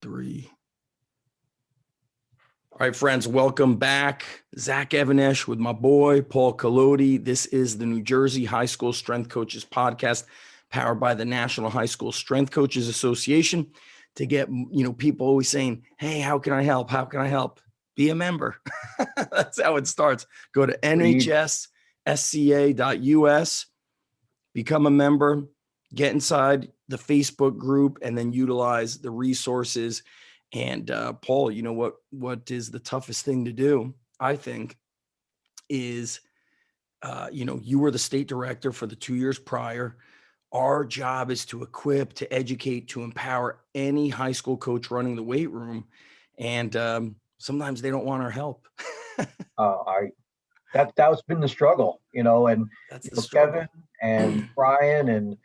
3. All right, friends, welcome back. Zach Evanesh with my boy, Paul Collodi. This is the New Jersey High School Strength Coaches Podcast, powered by the National High School Strength Coaches Association. To get, people always saying, hey, how can I help? How can I help? Be a member. That's how it starts. Go to nhssca.us, become a member, get inside the Facebook group, and then utilize the resources. And Paul, you know what is the toughest thing to do, I think, is, you were the state director for the 2 years prior. Our job is to equip, to educate, to empower any high school coach running the weight room. And sometimes they don't want our help. That's been the struggle, and That's the struggle. Kevin and Brian and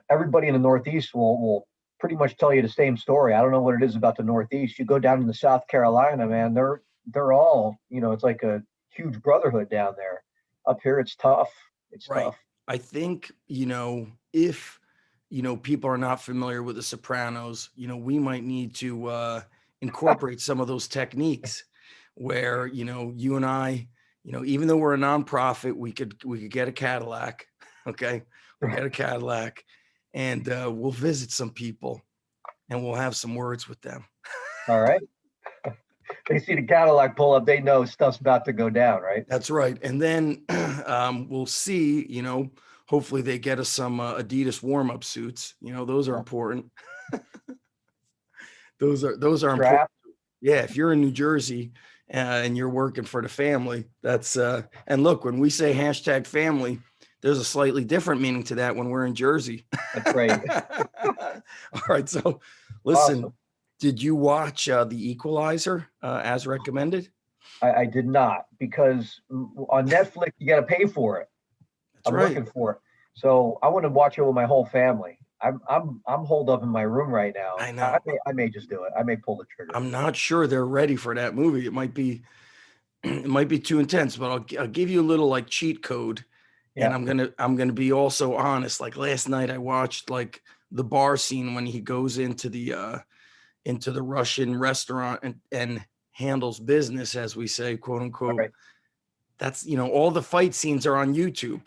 everybody in the Northeast will pretty much tell you the same story. I don't know what it is about the Northeast. You go down into South Carolina, man, they're all, it's like a huge brotherhood down there. Up here, it's tough. It's right. Tough. I think, if, people are not familiar with the Sopranos, we might need to incorporate some of those techniques where, you and I, even though we're a nonprofit, we could get a Cadillac. Okay. We'll get a Cadillac and we'll visit some people and we'll have some words with them. All right. They see the Cadillac pull up, they know stuff's about to go down, right? That's right. And then we'll see, hopefully they get us some Adidas warm-up suits. Those are important. Those are important. Yeah, if you're in New Jersey and you're working for the family, that's and look, when we say hashtag family, there's a slightly different meaning to that when we're in Jersey. That's right. All right. So listen, Awesome. Did you watch The Equalizer as recommended? I did not, because on Netflix, you got to pay for it. That's right. Looking for it. So I want to watch it with my whole family. I'm holed up in my room right now. I know. I may just do it. I may pull the trigger. I'm not sure they're ready for that movie. It might be too intense, but I'll give you a little like cheat code. Yeah. And I'm gonna be also honest. Like last night, I watched like the bar scene when he goes into the Russian restaurant and handles business, as we say, quote unquote. Right. That's, all the fight scenes are on YouTube,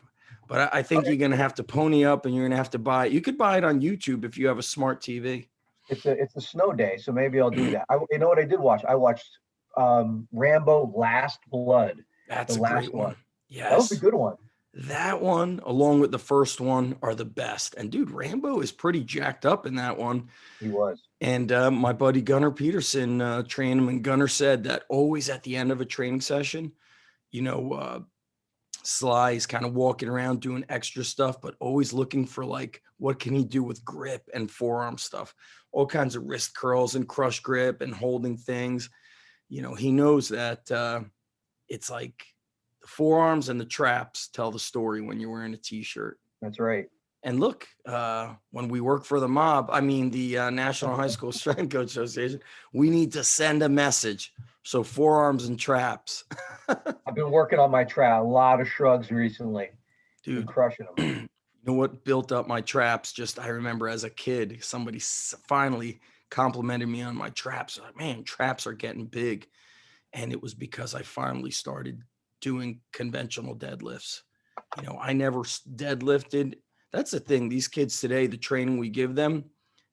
but I think you're going to have to pony up and you're going to have to buy it. You could buy it on YouTube if you have a smart TV. It's a snow day, so maybe I'll do that. You know what I did watch? I watched Rambo Last Blood. That's a great one. Yes. That was a good one. That one, along with the first one, are the best. And dude, Rambo is pretty jacked up in that one. He was. And my buddy Gunnar Peterson trained him, and Gunnar said that always at the end of a training session, Sly is kind of walking around doing extra stuff, but always looking for like, what can he do with grip and forearm stuff, all kinds of wrist curls and crush grip and holding things. He knows that it's like the forearms and the traps tell the story when you're wearing a t-shirt. That's right. And look, when we work for the the National High School Strength Coach Association, we need to send a message. So forearms and traps. I've been working on my trap. A lot of shrugs recently. Dude, been crushing them. You know what built up my traps? I remember as a kid, somebody finally complimented me on my traps. Like, man, traps are getting big. And it was because I finally started doing conventional deadlifts. I never deadlifted. That's the thing. These kids today, the training we give them,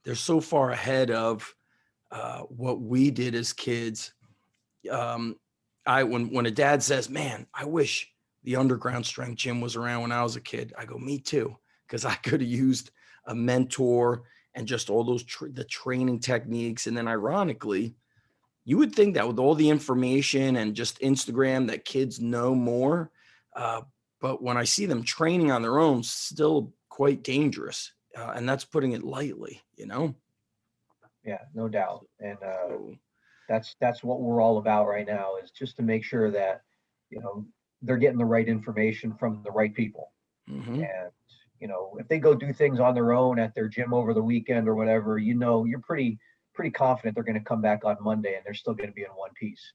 they're so far ahead of what we did as kids. When a dad says, man, I wish the underground strength gym was around when I was a kid, I go, me too, because I could have used a mentor and just all those the training techniques. And then ironically, you would think that with all the information and just Instagram that kids know more. But when I see them training on their own, still quite dangerous. And that's putting it lightly, Yeah, no doubt. And that's what we're all about right now, is just to make sure that, they're getting the right information from the right people. Mm-hmm. And, if they go do things on their own at their gym over the weekend or whatever, you're pretty confident they're going to come back on Monday and they're still going to be in one piece.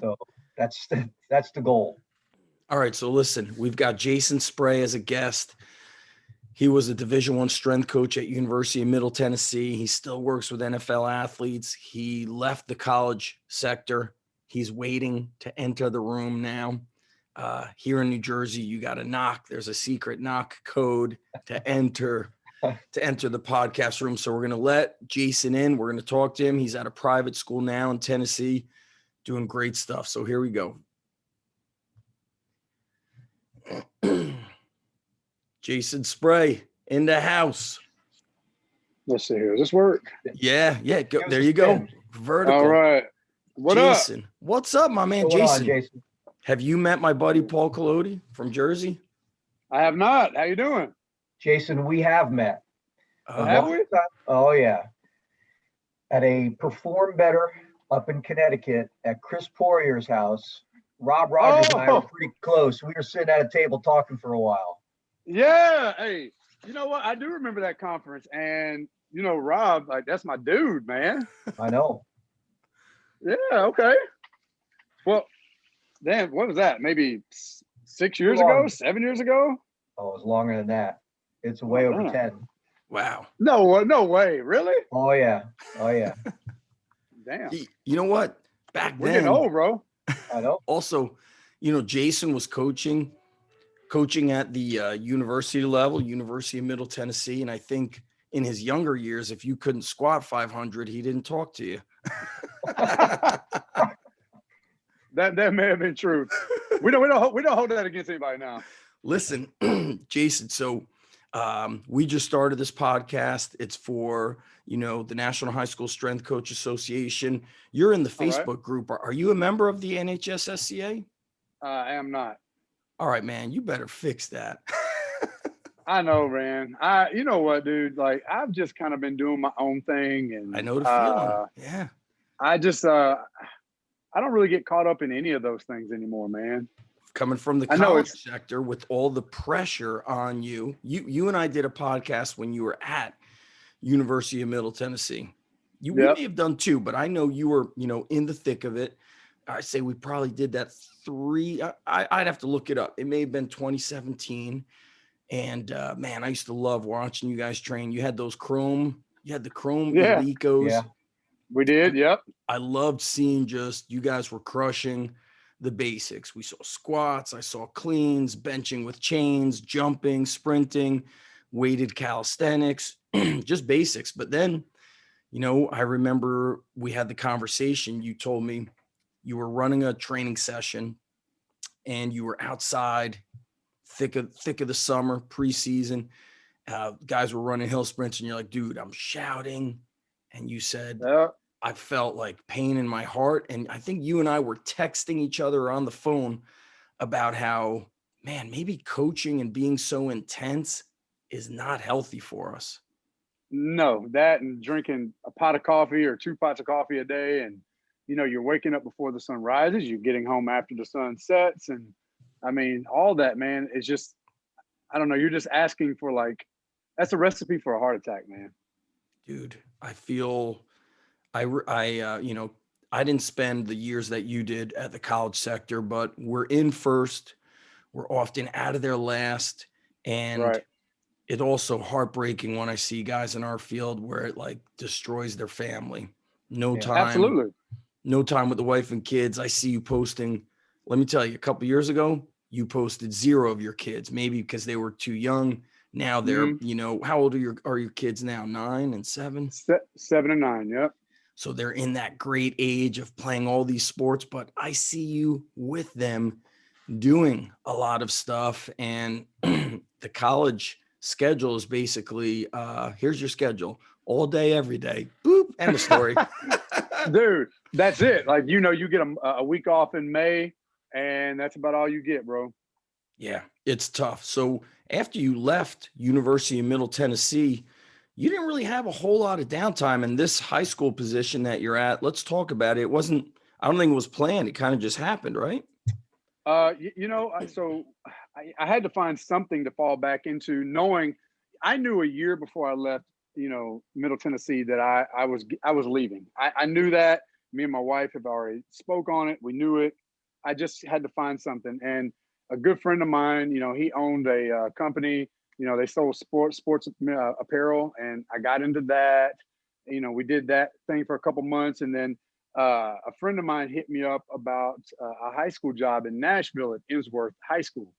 So that's the goal. All right. So listen, we've got Jason Spray as a guest. He was a Division I strength coach at University of Middle Tennessee. He still works with NFL athletes. He left the college sector. He's waiting to enter the room now. Here in New Jersey, you got to knock. There's a secret knock code to enter the podcast room. So we're going to let Jason in. We're going to talk to him. He's at a private school now in Tennessee, doing great stuff. So here we go. Jason Spray in the house. Let's see here. Does this work? Yeah. Go, there you go. Vertical. All right. What Jason, up? What's up, my man? Jason. Have you met my buddy Paul Collodi from Jersey? I have not. How you doing? Jason, we have met. Have we? Oh, yeah. At a Perform Better up in Connecticut at Chris Poirier's house. Rob Rogers and I were pretty close. We were sitting at a table talking for a while. Yeah. Hey, you know what? I do remember that conference. And, you know, Rob, like, that's my dude, man. I know. Yeah. Okay. Well, damn, what was that? Maybe 6 years ago? 7 years ago? Oh, it was longer than that. It's way over 10. Wow. No way. Really? Oh, yeah. Damn. You know what? Back We're then, getting old, bro. I know. Also, you know, Jason was coaching at the university level, University of Middle Tennessee. And I think in his younger years, if you couldn't squat 500, he didn't talk to you. That may have been true. We don't hold that against anybody now. Listen, Jason, so we just started this podcast. It's for, you know, the National High School Strength Coach Association. You're in the Facebook group. Are you a member of the NHSSCA? I am not. All right, man, you better fix that. I know, man. You know what, dude? Like, I've just kind of been doing my own thing, and I know the feeling. Yeah. I just I don't really get caught up in any of those things anymore, man. Coming from the college sector with all the pressure on you. You and I did a podcast when you were at University of Middle Tennessee. We may have done two, but I know you were, you know, in the thick of it. I say we probably did that I'd have to look it up. It may have been 2017. And man, I used to love watching you guys train. You had the Chrome Elicos. Yeah, we did. Yep. I loved seeing just you guys were crushing the basics. We saw squats, I saw cleans, benching with chains, jumping, sprinting, weighted calisthenics, just basics. But then, you know, I remember we had the conversation. You told me you were running a training session and you were outside, thick of the summer, preseason. Guys were running hill sprints and you're like, dude, I'm shouting. And you said, I felt like pain in my heart. And I think you and I were texting each other on the phone about how, man, maybe coaching and being so intense is not healthy for us. No, that and drinking a pot of coffee or 2 pots of coffee a day. And, you know, you're waking up before the sun rises, you're getting home after the sun sets. And I mean, all that, man, is just, I don't know. You're just asking for, like, that's a recipe for a heart attack, man. Dude, I feel you know, I didn't spend the years that you did at the college sector, but we're in first. We're often out of there last. And it's also heartbreaking when I see guys in our field where it like destroys their family. No time. Absolutely. No time with the wife and kids. I see you posting. Let me tell you, a couple of years ago, you posted 0 of your kids, maybe because they were too young. Now they're, you know, how old are your kids now? 9 and 7? 7 and 9. Yep. So they're in that great age of playing all these sports, but I see you with them doing a lot of stuff. And the college schedule is basically, here's your schedule all day, every day. Boop. End of story. Dude, that's it. Like, you know, you get a week off in May and that's about all you get, bro. Yeah, it's tough. So after you left University of Middle Tennessee, you didn't really have a whole lot of downtime in this high school position that you're at. Let's talk about it. I don't think it was planned. It kind of just happened, right? You know, so I had to find something to fall back into, knowing I knew a year before I left, you know, Middle Tennessee that I was leaving. I knew that. Me and my wife have already spoke on it. We knew it. I just had to find something. And a good friend of mine, you know, he owned a company They sold sports apparel, and I got into that. We did that thing for a couple months, and then a friend of mine hit me up about a high school job in Nashville at Emsworth High School.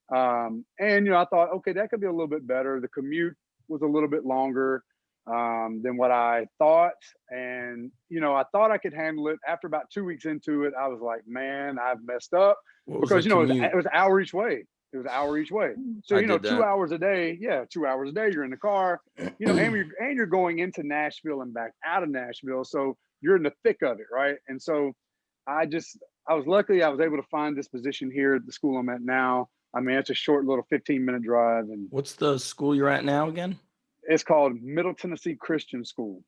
And I thought, okay, that could be a little bit better. The commute was a little bit longer than what I thought. And, I thought I could handle it. After about 2 weeks into it, I was like, man, I've messed up. What was Because, the commute? it was an hour each way. It was an hour each way. So, I did 2 that. hours a day. Yeah, 2 hours a day. You're in the car, and you're going into Nashville and back out of Nashville. So you're in the thick of it, right? And so I was lucky I was able to find this position here at the school I'm at now. I mean, it's a short little 15-minute drive. And What's the school you're at now again? it's called Middle Tennessee Christian School.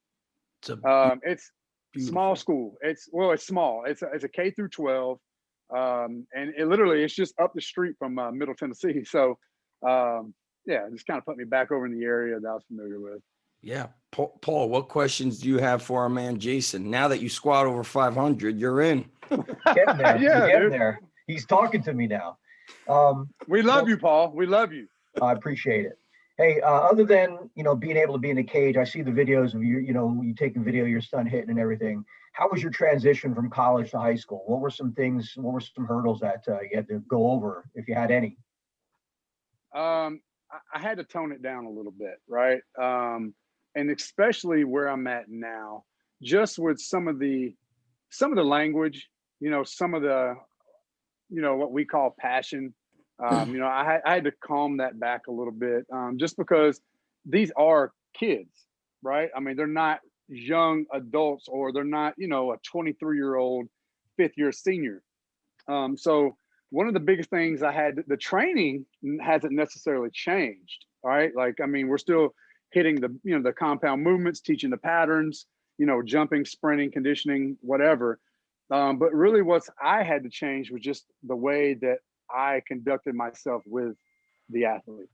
It's small school. It's small. It's a K through 12. And it's just up the street from Middle Tennessee. So, it just kind of put me back over in the area that I was familiar with. Yeah. Paul, what questions do you have for our man, Jason? Now that you squat over 500, you're in. Getting there. Yeah, Getting there. He's talking to me now. We love you, Paul. We love you. I appreciate it. Hey, other than, being able to be in the cage, I see the videos of you taking video of your son hitting and everything. How was your transition from college to high school? What were some hurdles that you had to go over, if you had any? I had to tone it down a little bit, right? And especially where I'm at now, just with some of the language, some of the, what we call passion. I had to calm that back a little bit, just because these are kids, right? I mean, they're not young adults, or they're not, a 23-year-old fifth year senior. So one of the biggest things the training hasn't necessarily changed, right? Like, I mean, we're still hitting the compound movements, teaching the patterns, jumping, sprinting, conditioning, whatever. But really I had to change was just the way that I conducted myself with the athlete.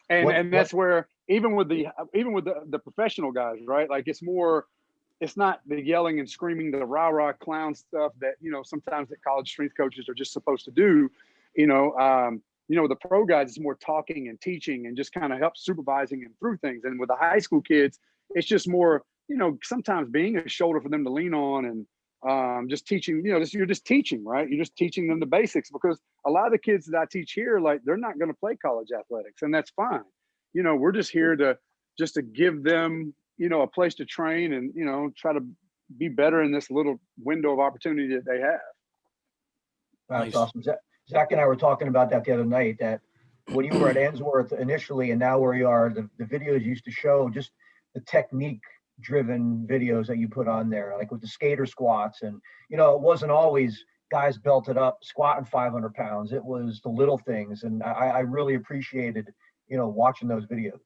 And that's where even with the professional guys, right? Like it's not the yelling and screaming, the rah-rah clown stuff that, sometimes that college strength coaches are just supposed to do. The pro guys is more talking and teaching and just kind of help supervising them through things. And with the high school kids, it's just more, sometimes being a shoulder for them to lean on, and just teaching, you're just teaching, right? You're just teaching them the basics, because a lot of the kids that I teach here, like, they're not going to play college athletics, and that's fine. We're just here to give them, a place to train and, try to be better in this little window of opportunity that they have. That's nice. Awesome. Zach and I were talking about that the other night, that when you were at Emsworth initially and now where you are, the videos used to show just the technique driven videos that you put on there, like with the skater squats, and it wasn't always guys belted up squatting 500 pounds. It was the little things, and I really appreciated watching those videos.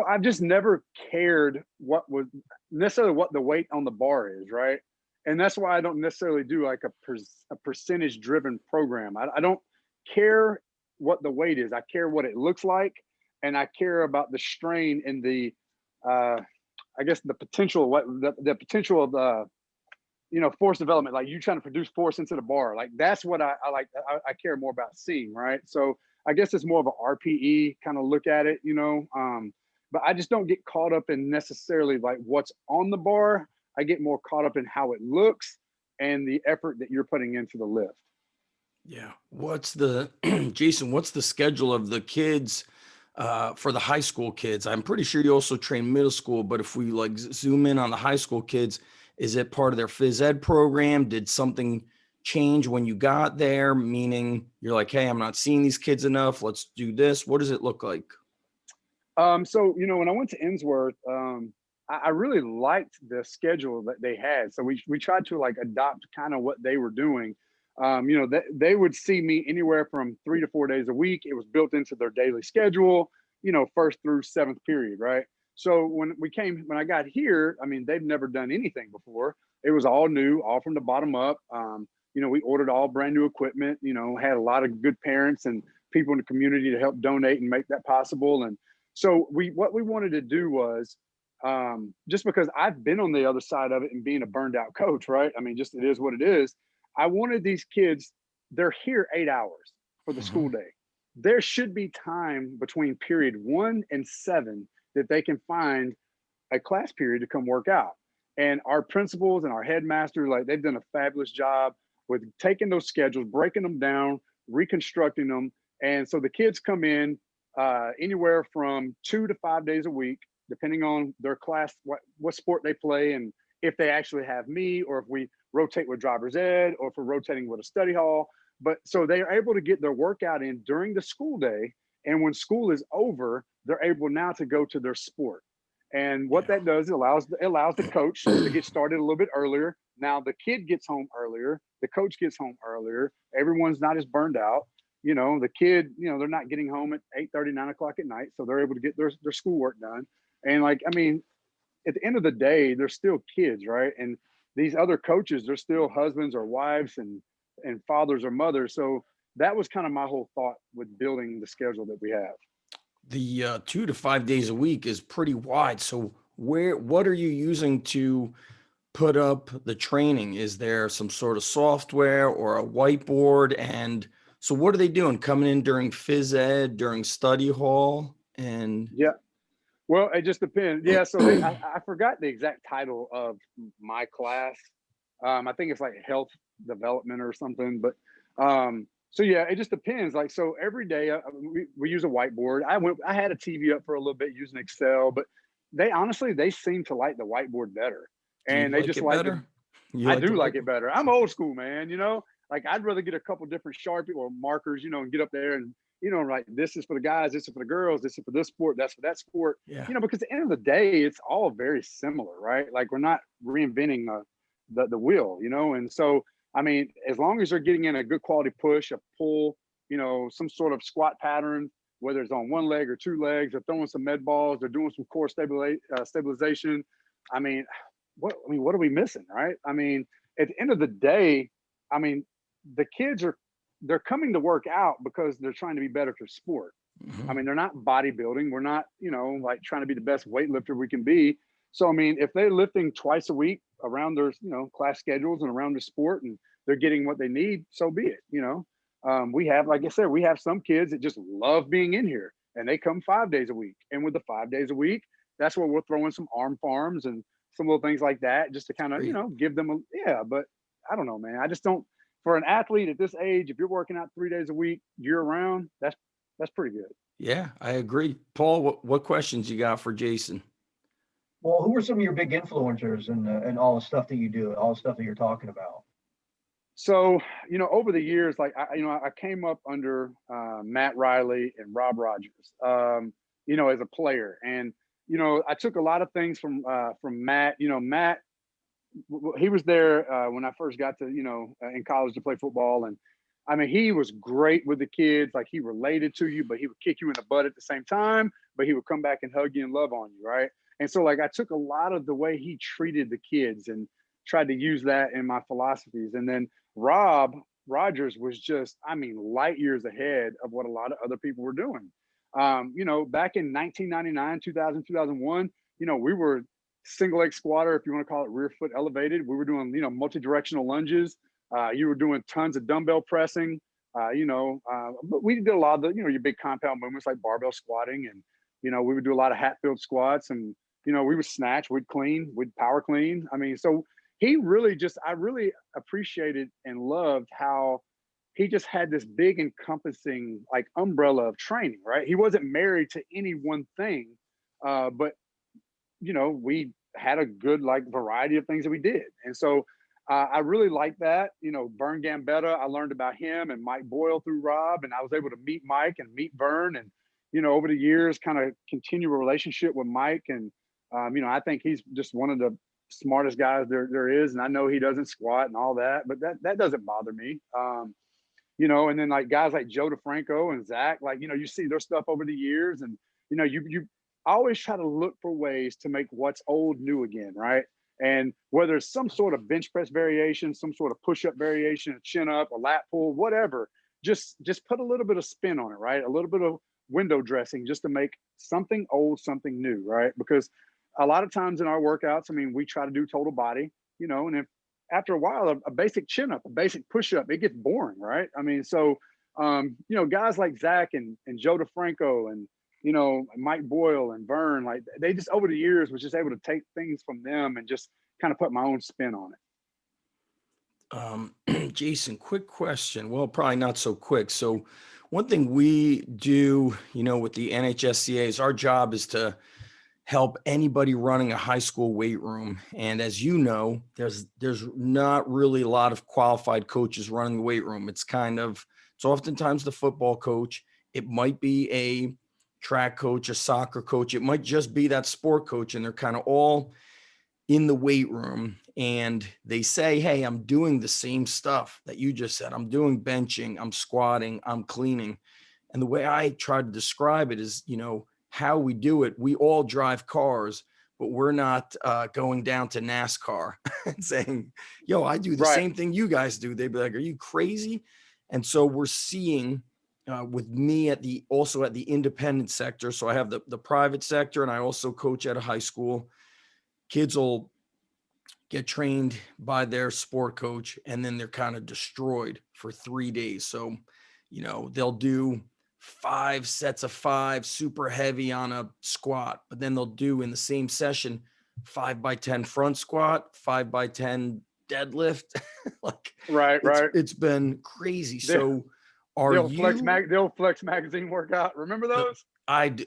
I've just never cared what the weight on the bar is, right? And that's why I don't necessarily do like a percentage driven program. I don't care what the weight is. I care what it looks like, and I care about the strain and the I guess the potential, the potential of force development, like you trying to produce force into the bar. Like, that's what I like. I care more about seeing, right? So I guess it's more of a RPE kind of look at it, but I just don't get caught up in necessarily like what's on the bar. I get more caught up in how it looks and the effort that you're putting into the lift. Yeah. Jason, what's the schedule of the kids for the high school kids? I'm pretty sure you also train middle school, but if we like zoom in on the high school kids, is it part of their phys ed program? Did something change when you got there? Meaning you're like, hey, I'm not seeing these kids enough. Let's do this. What does it look like? So, when I went to Emsworth, I really liked the schedule that they had. So we tried to like adopt kind of what they were doing. They would see me anywhere from 3 to 4 days a week. It was built into their daily schedule, first through seventh period, right? So when I got here, I mean, they've never done anything before. It was all new, all from the bottom up. We ordered all brand new equipment, had a lot of good parents and people in the community to help donate and make that possible. And so what we wanted to do was, just because I've been on the other side of it and being a burned out coach, right? I mean, just it is what it is. I wanted these kids, they're here 8 hours for the school day. there should be time between period 1 and 7 that they can find a class period to come work out. And our principals and our headmaster, like they've done a fabulous job with taking those schedules, breaking them down, reconstructing them. And so the kids come in anywhere from 2 to 5 days a week, depending on their class, what sport they play, and if they actually have me, or if we rotate with driver's ed, or if we're rotating with a study hall. But so they are able to get their workout in during the school day. And when school is over, they're able now to go to their sport. And what Yeah. that does, it allows the coach to get started a little bit earlier. Now the kid gets home earlier, the coach gets home earlier. Everyone's not as burned out. The kid, they're not getting home at 8:30, 9 o'clock at night, so they're able to get their schoolwork done. And like, I mean, at the end of the day, they're still kids, right? And these other coaches, they're still husbands or wives and fathers or mothers. So that was kind of my whole thought with building the schedule that we have. The 2 to 5 days a week is pretty wide. So what are you using to put up the training? Is there some sort of software or a whiteboard? And so what are they doing? Coming in during phys ed, during study hall? And Yeah. Well, it just depends. Yeah. So I forgot the exact title of my class. I think it's like health development or something. But so yeah, it just depends. Like, so every day we use a whiteboard. I had a TV up for a little bit using Excel, but they seem to like the whiteboard better, do you and they like just it like the. better? You I like the do like it whiteboard? better. I'm old school, man. Like I'd rather get a couple different Sharpie or markers, and get up there and like this is for the guys, this is for the girls, this is for this sport, that's for that sport. Yeah. Because at the end of the day, it's all very similar, right? Like we're not reinventing the wheel, and so I mean, as long as they're getting in a good quality push, a pull, some sort of squat pattern, whether it's on one leg or two legs, they're throwing some med balls, they're doing some core stabilization. I mean, what are we missing, right? I mean, at the end of the day, I mean, the kids they're coming to work out because they're trying to be better for sport. I Mhm. mean, they're not bodybuilding. We're not, like trying to be the best weightlifter we can be. So, I mean, if they're lifting twice a week around their, class schedules and around their sport, and they're getting what they need, so be it. We have, like I said, we have some kids that just love being in here, and they come 5 days a week. And with the 5 days a week, that's where we'll throw in some arm farms and some little things like that, just to kind of, Great. give them yeah. But I don't know, man. I just don't, for an athlete at this age, if you're working out 3 days a week year round, that's pretty good. Yeah, I agree. Paul, what questions you got for Jason? Well, who are some of your big influencers and all the stuff that you do, all the stuff that you're talking about? So, over the years, like I came up under Matt Riley and Rob Rogers, as a player, and I took a lot of things from Matt. Matt, he was there when I first got to in college to play football, and I mean he was great with the kids. Like he related to you, but he would kick you in the butt at the same time. But he would come back and hug you and love on you, right? And so like I took a lot of the way he treated the kids and tried to use that in my philosophies. And then Rob Rogers was just, I mean, light years ahead of what a lot of other people were doing. Back in 1999, 2000, 2001, we were single leg squatter, if you want to call it rear foot elevated. We were doing, multi-directional lunges. You were doing tons of dumbbell pressing. But we did a lot of the, your big compound movements like barbell squatting, and we would do a lot of Hatfield squats, and we would snatch, we'd clean, we'd power clean. I mean, so I really appreciated and loved how he just had this big encompassing like umbrella of training, right? He wasn't married to any one thing, but we had a good like variety of things that we did. And so I really like that. Vern Gambetta, I learned about him and Mike Boyle through Rob, and I was able to meet Mike and meet Vern, and over the years kind of continue a relationship with Mike. And I think he's just one of the smartest guys there is, and I know he doesn't squat and all that, but that doesn't bother me. And then like guys like Joe DeFranco and Zach, like you see their stuff over the years, and you always try to look for ways to make what's old new again, right? And whether it's some sort of bench press variation, some sort of push up variation, a chin up, a lat pull, whatever, just put a little bit of spin on it, right? A little bit of window dressing just to make something old something new, right? Because a lot of times in our workouts, I mean, we try to do total body, and if after a while, a basic chin up, a basic push up, it gets boring, right? I mean, so you know, guys like Zach and Joe DeFranco and, you know, Mike Boyle and Vern, like they just over the years was just able to take things from them and just kind of put my own spin on it. Jason, quick question. Well, probably not so quick. So, one thing we do, you know, with the NHSCA is our job is to help anybody running a high school weight room. And as you know, there's not really a lot of qualified coaches running the weight room. It's oftentimes the football coach. It might be a track coach, a soccer coach. It might just be that sport coach, and they're kind of all in the weight room, and they say, hey, I'm doing the same stuff that you just said. I'm doing benching, I'm squatting, I'm cleaning. And the way I try to describe it is, you know, how we do it. We all drive cars, but we're not going down to NASCAR and saying, yo, I do the Right. same thing you guys do. They'd be like, are you crazy? And so we're seeing with me also at the independent sector. So I have the private sector, and I also coach at a high school. Kids will get trained by their sport coach, and then they're kind of destroyed for 3 days. So, you know, they'll do 5 sets of 5 super heavy on a squat, but then they'll do in the same session 5 by 10 front squat, 5 by 10 deadlift. Like Right. it's been crazy. The, So are the old Flex magazine workout. Remember those?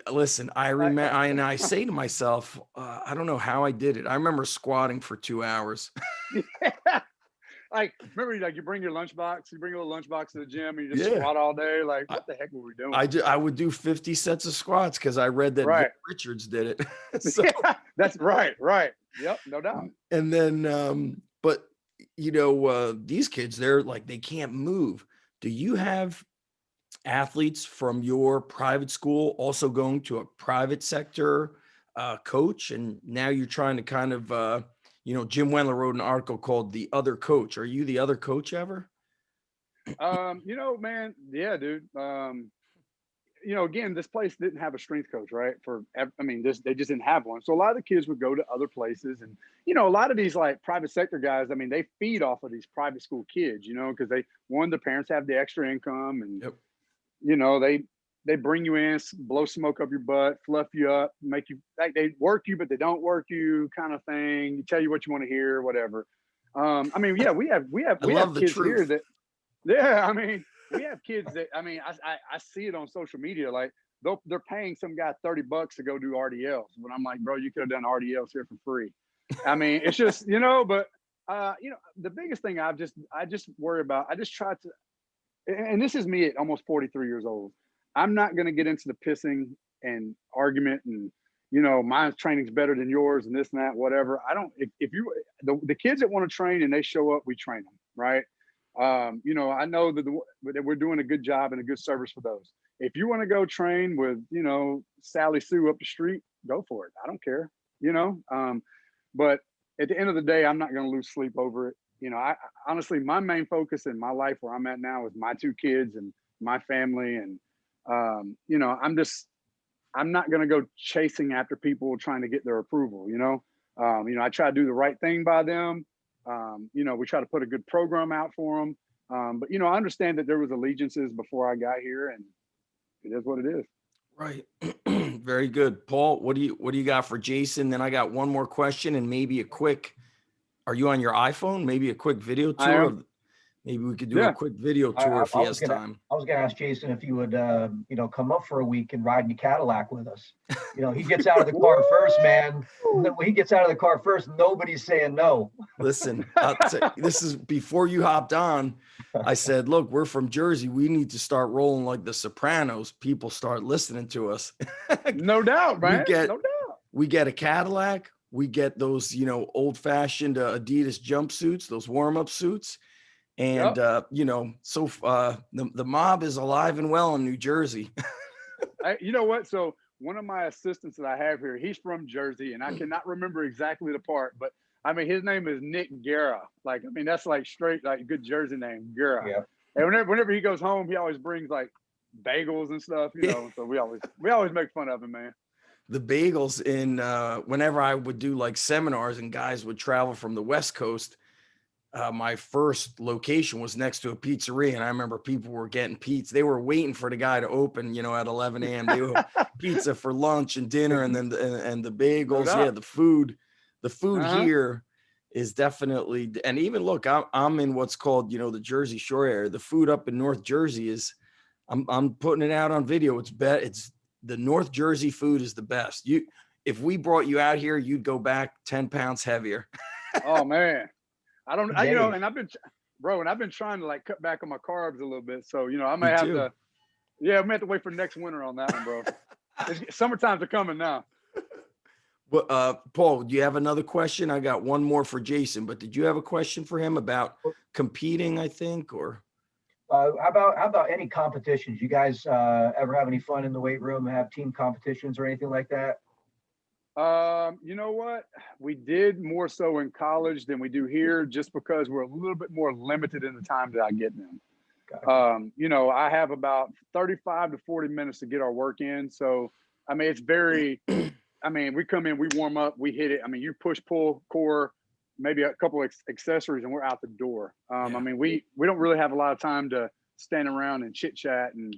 Listen, I remember, and I say to myself, I don't know how I did it. I remember squatting for 2 hours. Yeah. Like, remember, like you bring your lunchbox, you bring your little lunchbox to the gym, and you just squat all day. Like, what the heck were we doing? I would do 50 sets of squats because I read that Vic Richards did it. So, yeah, that's right. Yep, no doubt. And then, but you know, these kids, they can't move. Do you have athletes from your private school also going to a private sector coach, and now you're trying to kind of you know, Jim Wendler wrote an article called The Other Coach. Are you the other coach ever? You know, man, yeah, dude. You know, again, this place didn't have a strength coach, right? They just didn't have one. So a lot of the kids would go to other places, and you know, a lot of these like private sector guys, I mean, they feed off of these private school kids, you know, because the parents have the extra income, and you know, they bring you in, blow smoke up your butt, fluff you up, make you like they work you, but they don't work you, kind of thing. You tell you what you want to hear, whatever. I mean, yeah, we have kids here that, yeah, I mean, we have kids that, I mean, I see it on social media, like they're paying some guy $30 to go do RDLs. When I'm like, bro, you could have done RDLs here for free. I mean, it's just, you know, but you know, the biggest thing I just worry about, I just try to, and this is me at almost 43 years old. I'm not going to get into the pissing and argument and, you know, my training's better than yours and this and that, whatever. I don't, if you, the kids that want to train and they show up, we train them. Right. You know, I know that we're doing a good job and a good service for those. If you want to go train with, you know, Sally Sue up the street, go for it. I don't care, you know? But at the end of the day, I'm not going to lose sleep over it. You know, I honestly, my main focus in my life where I'm at now is my 2 kids and my family. And, you know, I'm not going to go chasing after people trying to get their approval, you know? You know, I try to do the right thing by them. You know, we try to put a good program out for them. But, you know, I understand that there was allegiances before I got here, and it is what it is. Right. Very good. Paul, what do you got for Jason? Then I got one more question and maybe a quick, are you on your iPhone? Maybe a quick video tour. Maybe we could do a quick video tour if he has time. I was going to ask Jason if he would, you know, come up for a week and ride in a Cadillac with us. You know, he gets out of the car first, man. When he gets out of the car first, nobody's saying no. Listen, this is before you hopped on. I said, look, we're from Jersey. We need to start rolling like the Sopranos. People start listening to us. No doubt, man. No doubt. We get a Cadillac. We get those, you know, old fashioned Adidas jumpsuits, those warm up suits. And, you know, so the mob is alive and well in New Jersey. You know what? So one of my assistants that I have here, he's from Jersey, and I cannot remember exactly the part, but I mean, his name is Nick Guerra. Like, I mean, that's like straight, like good Jersey name, Guerra. Yeah. And whenever he goes home, he always brings like bagels and stuff, you know, so we always make fun of him, man. The bagels whenever I would do like seminars and guys would travel from the West Coast, my first location was next to a pizzeria, and I remember people were getting pizza. They were waiting for the guy to open, at 11 a.m. They were pizza for lunch and dinner, and then and the No bagels. Yeah, doubt. the food Uh-huh. here is definitely. And even look, I'm in what's called, the Jersey Shore area. The food up in North Jersey is, I'm putting it out on video. It's the North Jersey food is the best. If we brought you out here, you'd go back 10 pounds heavier. Oh man. Hey, And I've been trying to like cut back on my carbs a little bit. So, I may Me have too. to, yeah, I may have to wait for next winter on that one, bro. Summertime's are coming now. Well, Paul, do you have another question? I got one more for Jason, but did you have a question for him about competing, I think, or? how about any competitions? You guys ever have any fun in the weight room? Have team competitions or anything like that? You know what? We did more so in college than we do here, just because we're a little bit more limited in the time that I get them. Gotcha. I have about 35 to 40 minutes to get our work in. So, I mean, we come in, we warm up, we hit it. I mean, you push, pull, core, maybe a couple of accessories, and we're out the door. I Yeah. mean, we don't really have a lot of time to stand around and chit chat. And,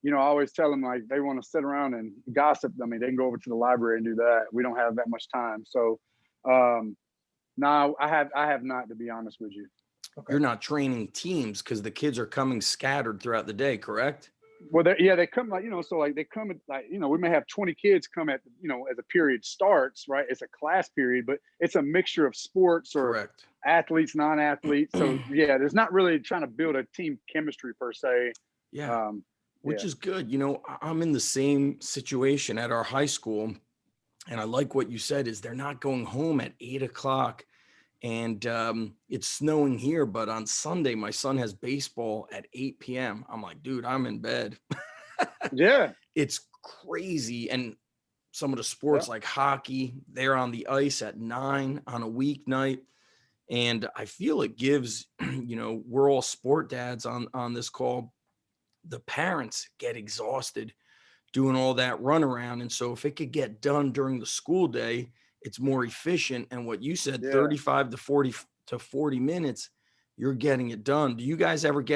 I always tell them like they want to sit around and gossip. I mean, they can go over to the library and do that. We don't have that much time. So, no, I have not, to be honest with you. Okay. You're not training teams because the kids are coming scattered throughout the day, correct? Well, they come like, so like they come like, we may have 20 kids come at, as a period starts, right? It's a class period, but it's a mixture of sports or Correct. athletes, non-athletes. So yeah, there's not really trying to build a team chemistry per se. Yeah. Which Yeah. is good. I'm in the same situation at our high school. And I like what you said is they're not going home at 8 o'clock. And it's snowing here, but on Sunday, my son has baseball at 8 p.m. I'm like, dude, I'm in bed. Yeah. It's crazy. And some of the Yeah. sports like hockey, they're on the ice at 9 on a weeknight. And I feel it gives, we're all sport dads on this call. The parents get exhausted doing all that runaround. And so if it could get done during the school day, it's more efficient. And what you said, Yeah. 35 to 40 minutes, you're getting it done. Do you guys ever do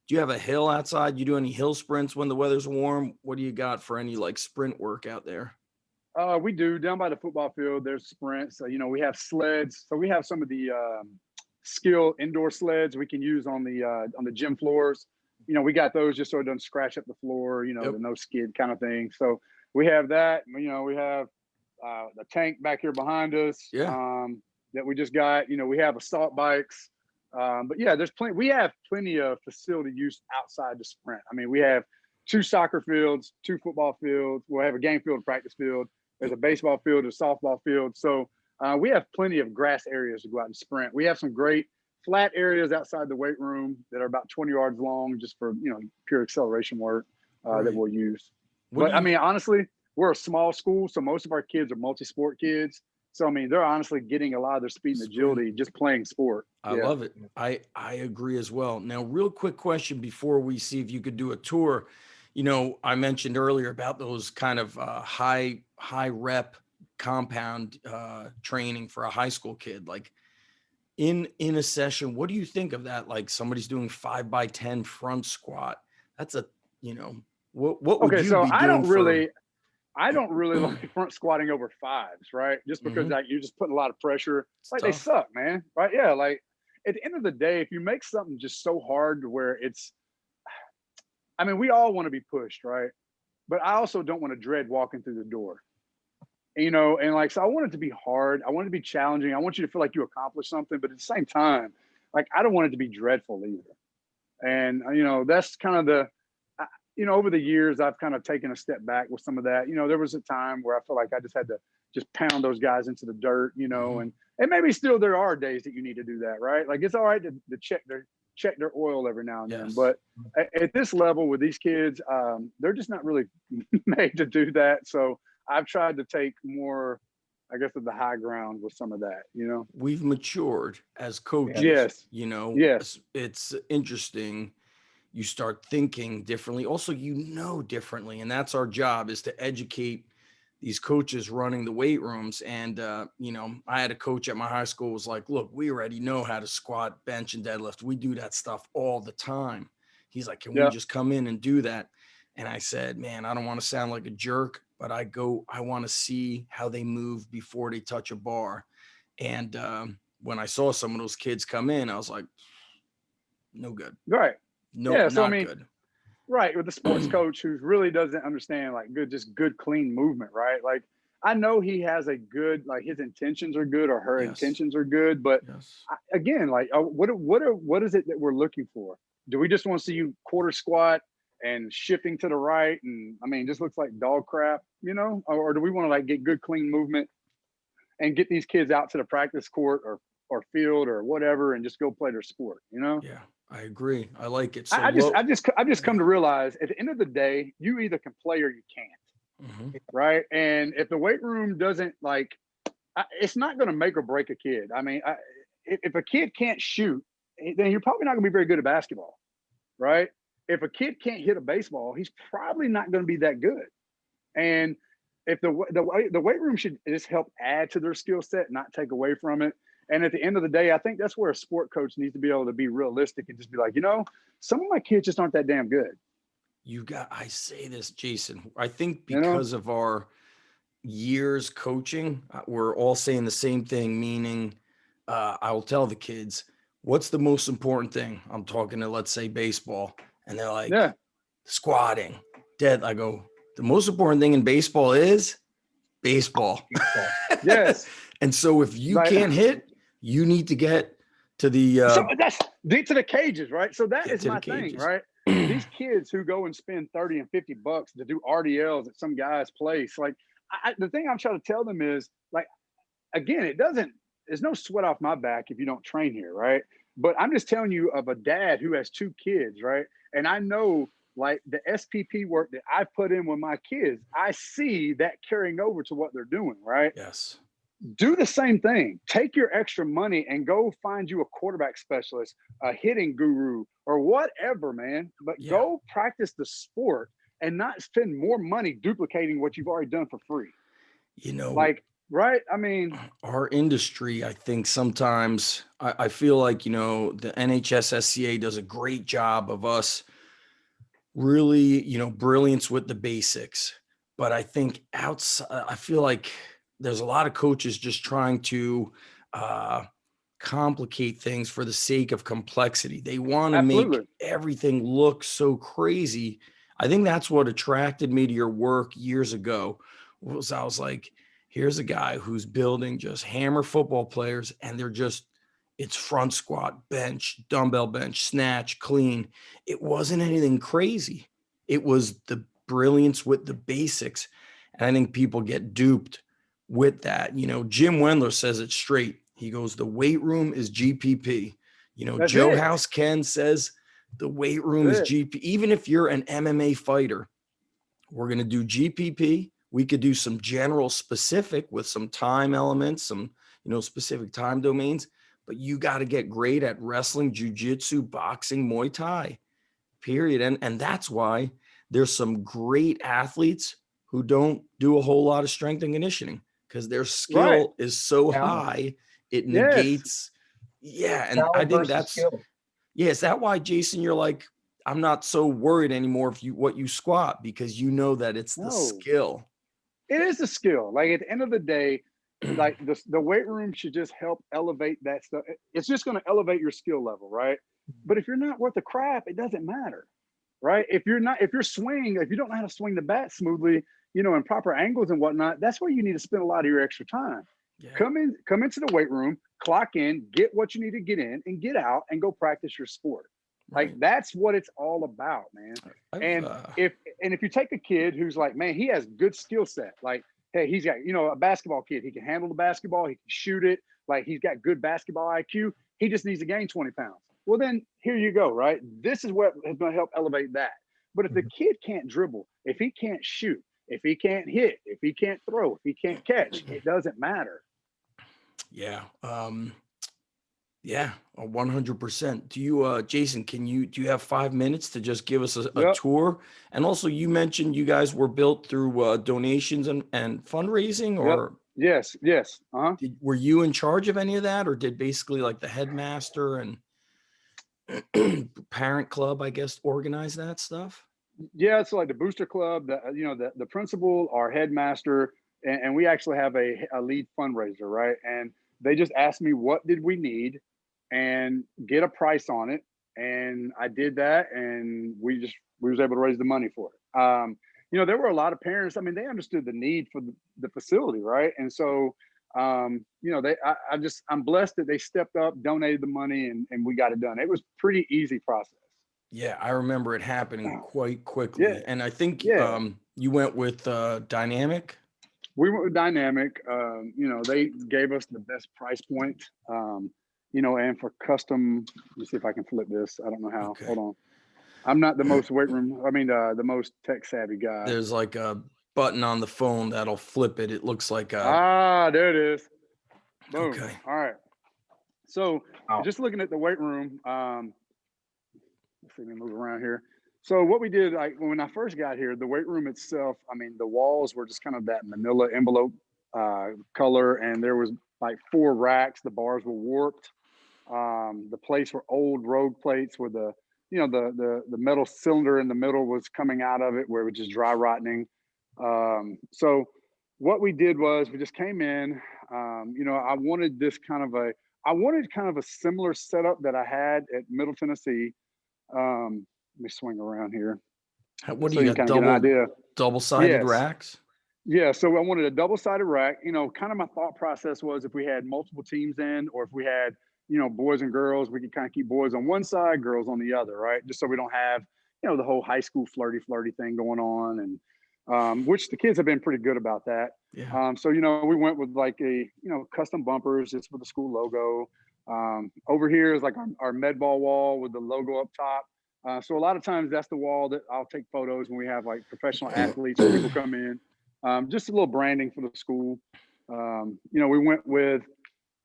you have a hill outside? You do any hill sprints when the weather's warm? What do you got for any like sprint work out there? We do down by the football field. There's sprints. We have sleds. So we have some of the skill indoor sleds we can use on the gym floors. We got those just so it doesn't scratch up the floor. Yep. The no skid kind of thing. So we have that. We have the tank back here behind us. Yeah. That we just got. We have assault bikes. But yeah, we have plenty of facility use outside the sprint. I mean, we have 2 soccer fields, 2 football fields. We'll have a game field, practice field. There's a baseball field, a softball field. So we have plenty of grass areas to go out and sprint. We have some great flat areas outside the weight room that are about 20 yards long, just for pure acceleration work that we'll use. But I mean, honestly, we're a small school, so most of our kids are multi-sport kids. So I mean, they're honestly getting a lot of their speed and agility just playing sport. I love it. I agree as well. Now, real quick question before we see if you could do a tour. I mentioned earlier about those kind of high rep compound training for a high school kid. Like in a session, what do you think of that? Like somebody's doing 5x10 front squat. That's what would Okay, you so be doing I don't really like front squatting over 5s, right? Just because you're just putting a lot of pressure. It's like tough. They suck, man. Right? Yeah. Like at the end of the day, if you make something just so hard to where I mean, we all want to be pushed, right? But I also don't want to dread walking through the door. And like, so I want it to be hard. I want it to be challenging. I want you to feel like you accomplished something, but at the same time, like, I don't want it to be dreadful either. And, that's kind of over the years, I've kind of taken a step back with some of that. There was a time where I felt like I just had to just pound those guys into the dirt, and maybe still there are days that you need to do that, right? Like it's all right to check their oil every now and then. But at this level with these kids, they're just not really made to do that. So I've tried to take more, I guess, of the high ground with some of that, We've matured as coaches. Yes. Yes. It's interesting. You start thinking differently. Also, differently. And that's our job, is to educate these coaches running the weight rooms. And, I had a coach at my high school was like, look, we already know how to squat, bench, and deadlift. We do that stuff all the time. He's like, can we Yeah. just come in and do that? And I said, man, I don't want to sound like a jerk, but I want to see how they move before they touch a bar. And when I saw some of those kids come in, I was like, no good. Right. No, Yeah. So, I not mean, good. right. With the sports coach who really doesn't understand like just good, clean movement, right? Like, I know he has a good, like his intentions are good or her Yes. intentions are good, but Yes. again, like what is it that we're looking for? Do we just want to see you quarter squat and shifting to the right? And I mean, just looks like dog crap, or do we want to like get good, clean movement and get these kids out to the practice court or field or whatever and just go play their sport, Yeah, I agree. I like it. So I've just come yeah. to realize at the end of the day, you either can play or you can't, Mhm. right? And if the weight room doesn't like, it's not going to make or break a kid. I mean, if a kid can't shoot, then you're probably not going to be very good at basketball, right? If a kid can't hit a baseball, he's probably not going to be that good. And if the weight room should just help add to their skill set, not take away from it. And at the end of the day, I think that's where a sport coach needs to be able to be realistic and just be like, some of my kids just aren't that damn good. I say this, Jason, I think You know? because of our years coaching, we're all saying the same thing, meaning I will tell the kids, what's the most important thing? I'm talking to, let's say, baseball, and they're like, Yeah. squatting, dead. I go, the most important thing in baseball is baseball. Yes. And so if you Like, can't hit, you need to get to the so that's get to the cages, right? So that get is to the my thing, cages. right? These kids who go and spend 30 and 50 bucks to do RDLs at some guy's place, like the thing I'm trying to tell them is like, again, there's no sweat off my back if you don't train here, right? But I'm just telling you of a dad who has 2 kids, right? And I know like the SPP work that I put in with my kids, I see that carrying over to what they're doing, right? Yes. Do the same thing. Take your extra money and go find you a quarterback specialist, a hitting guru, or whatever, man. But Yeah. go practice the sport and not spend more money duplicating what you've already done for free. Like, right? I mean, our industry, I think sometimes I feel like, the NHSSCA does a great job of us really, brilliance with the basics. But I think outside, I feel like there's a lot of coaches just trying to complicate things for the sake of complexity. They want to make absolutely. everything look so crazy. I think that's what attracted me to your work years ago. I was like, here's a guy who's building just hammer football players, and it's front squat, bench, dumbbell bench, snatch, clean. It wasn't anything crazy. It was the brilliance with the basics. And I think people get duped with that. Jim Wendler says it straight. He goes, the weight room is GPP. That's Joe it. House Ken says the weight room That's is it. GP. Even if you're an MMA fighter, we're going to do GPP. We could do some general specific with some time elements, some, specific time domains, but you got to get great at wrestling, jujitsu, boxing, Muay Thai, period. And that's why there's some great athletes who don't do a whole lot of strength and conditioning because their Right. skill is so Talent. high, it Yes. negates. Yeah. And I Talent think versus skill. is that why, Jason, you're like, I'm not so worried anymore if what you squat, because you know that it's the No. skill. It is a skill. Like at the end of the day, like the weight room should just help elevate that stuff. It's just going to elevate your skill level, right? But if you're not worth the crap, it doesn't matter, right? If you don't know how to swing the bat smoothly, in proper angles and whatnot, that's where you need to spend a lot of your extra time. Yeah. Come into the weight room, clock in, get what you need to get in, and get out and go practice your sport. Right. Like that's what it's all about, man. And if you take a kid who's like, man, he has good skill set, like, hey, he's got, a basketball kid, he can handle the basketball, he can shoot it, like he's got good basketball IQ, he just needs to gain 20 pounds. Well, then here you go, right? This is what is going to help elevate that. But if the kid can't dribble, if he can't shoot, if he can't hit, if he can't throw, if he can't catch, it doesn't matter. Yeah. Yeah, 100%. Do you, Jason, do you have 5 minutes to just give us a Yep. tour? And also, you mentioned you guys were built through donations and fundraising, Yep. or Yes. Yes. Uh-huh. were you in charge of any of that, or did basically like the headmaster and parent club, I guess, organize that stuff? Yeah, it's like the booster club, the principal, our headmaster, and we actually have a lead fundraiser, right? And they just asked me what did we need and get a price on it. And I did that, and we was able to raise the money for it. There were a lot of parents. I mean, they understood the need for the facility, right? And so I'm blessed that they stepped up, donated the money, and we got it done. It was pretty easy process. Yeah, I remember it happening quite Yeah, quickly. And I think yeah. you went with Dynamic. We went with Dynamic. They gave us the best price point. And for custom, let me see if I can flip this. I don't know how. Okay. Hold on. I'm not the most weight room. I mean, the most tech savvy guy. There's like a button on the phone that'll flip it. It looks like a, Ah, there it is. Boom. okay. All right. So Wow. just looking at the weight room, let's see me move around here. So what we did, like when I first got here, the weight room itself, I mean, the walls were just kind of that manila envelope color, and there was like 4 racks. The bars were warped. The plates were old rogue plates where the metal cylinder in the middle was coming out of it, where it was just dry rotting. So what we did was we just came in. I wanted kind of a similar setup that I had at Middle Tennessee. Let me swing around here What do so you you can got? kind of get an idea. Double-sided Yes. racks? Yeah. So I wanted a double-sided rack. Kind of my thought process was if we had multiple teams in, or if we had, boys and girls, we could kind of keep boys on one side, girls on the other, right? Just so we don't have, the whole high school flirty thing going on. And which the kids have been pretty good about that. Yeah. So, we went with like custom bumpers just with the school logo. Over here is like our med ball wall with the logo up top. So a lot of times that's the wall that I'll take photos when we have like professional athletes or people come in. Just a little branding for the school. We went with,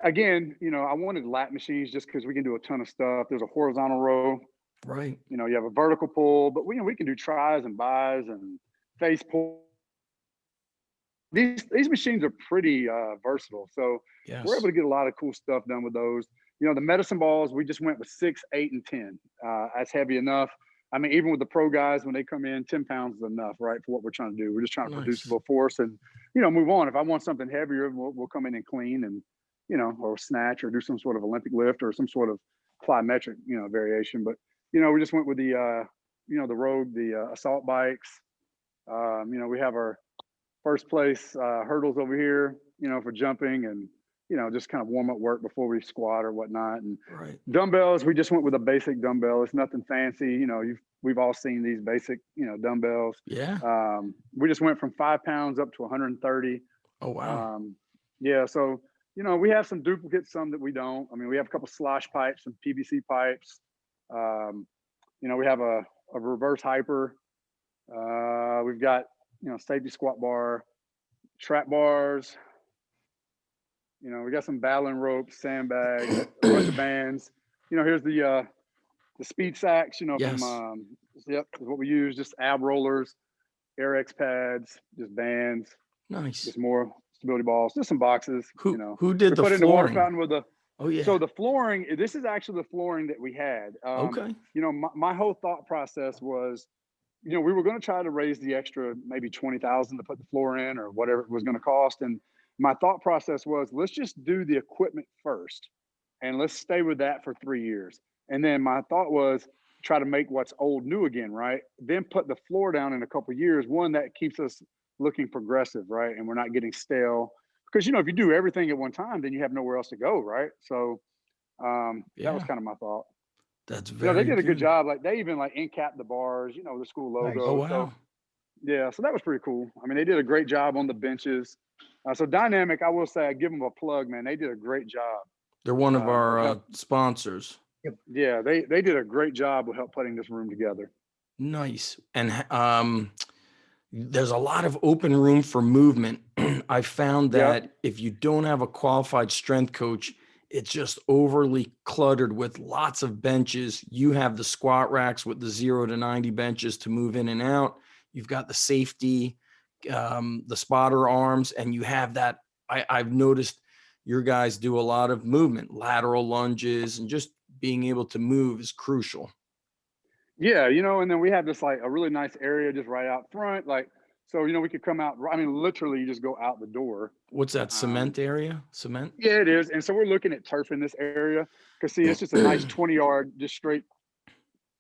again, I wanted lat machines just because we can do a ton of stuff. There's a horizontal row. Right. You have a vertical pull, but we can do tries and buys and face pull. These machines are pretty versatile, so we're able Yes. to get a lot of cool stuff done with those. The medicine balls, we just went with 6, 8, and 10. That's heavy enough. I mean, even with the pro guys, when they come in, 10 pounds is enough, right, for what we're trying to do. We're just trying to produce a Nice. little force and, move on. If I want something heavier, we'll come in and clean and, or snatch or do some sort of Olympic lift or some sort of plyometric, variation. But, we just went with the Rogue, the assault bikes. We have our first place hurdles over here, for jumping and, just kind of warm up work before we squat or whatnot. And Right. dumbbells, we just went with a basic dumbbell. It's nothing fancy. We've all seen these basic, dumbbells. Yeah. We just went from 5 pounds up to 130. Oh, wow. Yeah. So, we have some duplicates, some that we don't. I mean, we have a couple slosh pipes and PVC pipes. We have a reverse hyper. We've got, safety squat bar, trap bars. We got some battling ropes, sandbags, a bunch of bands. Here's the speed sacks, Yes. from yep, is what we use, just ab rollers, Air X pads, just bands, Nice. just more stability balls, just some boxes, Who did we the put in the water flooring? fountain with the Oh, yeah. so the flooring, this is actually the flooring that we had. Okay. My whole thought process was, we were going to try to raise the extra maybe 20,000 to put the floor in or whatever it was going to cost. And my thought process was, let's just do the equipment first and let's stay with that for 3 years. And then my thought was try to make what's old new again, right? Then put the floor down in a couple of years. One, that keeps us looking progressive, right? And we're not getting stale. Because if you do everything at one time, then you have nowhere else to go, right? So that was Yeah. kind of my thought. That's They very did a good good. job. Like they even like end cap the bars, the school Nice. Oh, logo. So wow. yeah, so that was pretty cool. I mean, they did a great job on the benches. So Dynamic, I will say, I give them a plug, man. They did a great job. They're one of our Help. sponsors. Yeah, they did a great job with help putting this room together. Nice. And there's a lot of open room for movement. I found Yep. that if you don't have a qualified strength coach, it's just overly cluttered with lots of benches. You have the squat racks with the 0 to 90 benches to move in and out. You've got the safety, the spotter arms, and you have that. I've noticed your guys do a lot of movement, lateral lunges, and just being able to move is crucial. Yeah, and then we have this like a really nice area just right out front. Like, so we could come out. I mean, literally, you just go out the door. What's that, Um, cement area? Cement? yeah, it is. And so we're looking at turf in this area because see, it's just a nice 20-yard, just straight,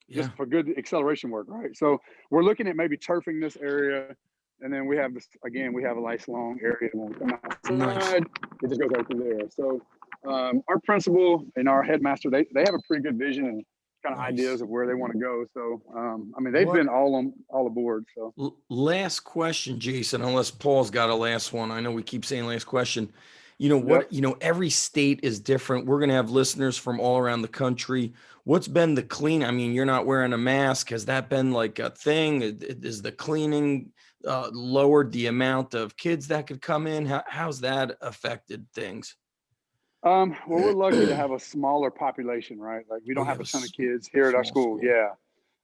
Yeah, just for good acceleration work, right? So we're looking at maybe turfing this area, and then we have this again. We have a nice long area when we come nice. outside. It just goes right through there. So our principal and our headmaster, they have a pretty good vision and kind of Nice. ideas of where they want to go. So I mean, they've What been all aboard. So last question, Jason, unless Paul's got a last one. I know we keep saying last question. yep. Every state is different. We're going to have listeners from all around the country. What's been the clean? I mean, you're not wearing a mask. Has that been like a thing? Is the cleaning lowered the amount of kids that could come in? How's that affected things? Well, we're lucky to have a smaller population, right? Like we Oh, don't you have have a a ton of kids here at our small school. school.